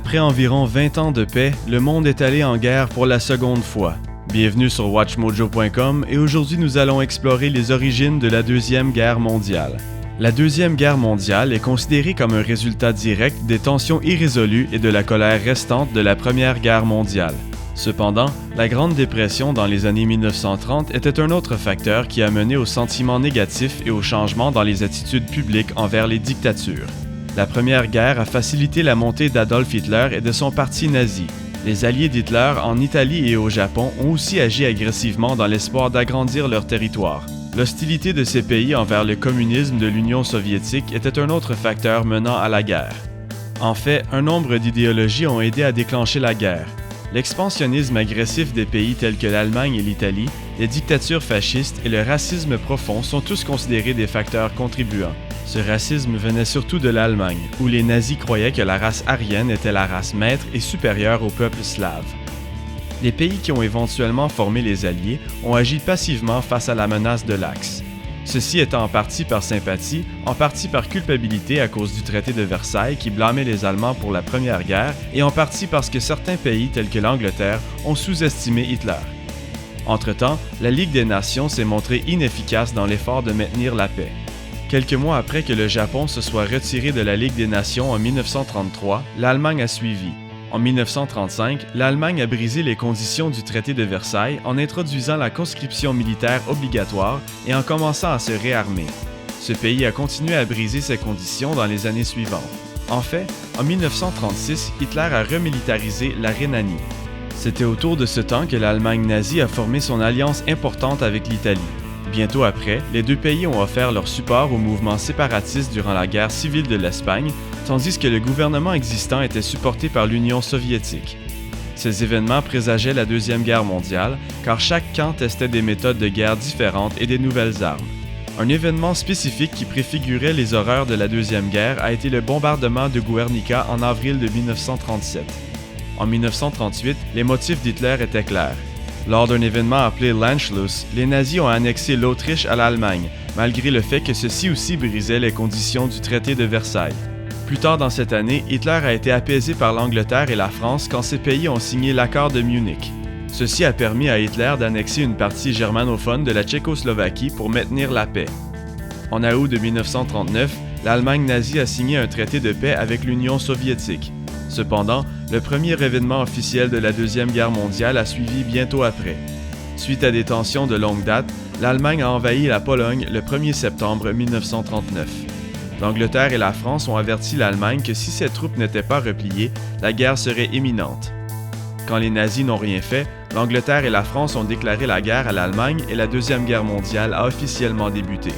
Après environ 20 ans de paix, le monde est allé en guerre pour la seconde fois. Bienvenue sur WatchMojo.com et aujourd'hui nous allons explorer les origines de la Deuxième Guerre mondiale. La Deuxième Guerre mondiale est considérée comme un résultat direct des tensions irrésolues et de la colère restante de la Première Guerre mondiale. Cependant, la Grande Dépression dans les années 1930 était un autre facteur qui a mené aux sentiments négatifs et aux changements dans les attitudes publiques envers les dictatures. La Première Guerre a facilité la montée d'Adolf Hitler et de son parti nazi. Les alliés d'Hitler en Italie et au Japon ont aussi agi agressivement dans l'espoir d'agrandir leur territoire. L'hostilité de ces pays envers le communisme de l'Union soviétique était un autre facteur menant à la guerre. En fait, un nombre d'idéologies ont aidé à déclencher la guerre. L'expansionnisme agressif des pays tels que l'Allemagne et l'Italie, les dictatures fascistes et le racisme profond sont tous considérés des facteurs contribuants. Ce racisme venait surtout de l'Allemagne, où les nazis croyaient que la race aryenne était la race maître et supérieure au peuple slave. Les pays qui ont éventuellement formé les Alliés ont agi passivement face à la menace de l'Axe. Ceci étant en partie par sympathie, en partie par culpabilité à cause du traité de Versailles qui blâmait les Allemands pour la Première Guerre, et en partie parce que certains pays tels que l'Angleterre ont sous-estimé Hitler. Entre-temps, la Ligue des Nations s'est montrée inefficace dans l'effort de maintenir la paix. Quelques mois après que le Japon se soit retiré de la Ligue des Nations en 1933, l'Allemagne a suivi. En 1935, l'Allemagne a brisé les conditions du traité de Versailles en introduisant la conscription militaire obligatoire et en commençant à se réarmer. Ce pays a continué à briser ces conditions dans les années suivantes. En fait, en 1936, Hitler a remilitarisé la Rhénanie. C'était autour de ce temps que l'Allemagne nazie a formé son alliance importante avec l'Italie. Bientôt après, les deux pays ont offert leur support au mouvement séparatiste durant la guerre civile de l'Espagne, tandis que le gouvernement existant était supporté par l'Union soviétique. Ces événements présageaient la Deuxième Guerre mondiale, car chaque camp testait des méthodes de guerre différentes et des nouvelles armes. Un événement spécifique qui préfigurait les horreurs de la Deuxième Guerre a été le bombardement de Guernica en avril de 1937. En 1938, les motifs d'Hitler étaient clairs. Lors d'un événement appelé l'Anschluss, les nazis ont annexé l'Autriche à l'Allemagne, malgré le fait que ceci aussi brisait les conditions du traité de Versailles. Plus tard dans cette année, Hitler a été apaisé par l'Angleterre et la France quand ces pays ont signé l'accord de Munich. Ceci a permis à Hitler d'annexer une partie germanophone de la Tchécoslovaquie pour maintenir la paix. En août de 1939, l'Allemagne nazie a signé un traité de paix avec l'Union soviétique. Cependant, le premier événement officiel de la Deuxième Guerre mondiale a suivi bientôt après. Suite à des tensions de longue date, l'Allemagne a envahi la Pologne le 1er septembre 1939. L'Angleterre et la France ont averti l'Allemagne que si ses troupes n'étaient pas repliées, la guerre serait imminente. Quand les nazis n'ont rien fait, l'Angleterre et la France ont déclaré la guerre à l'Allemagne et la Deuxième Guerre mondiale a officiellement débuté.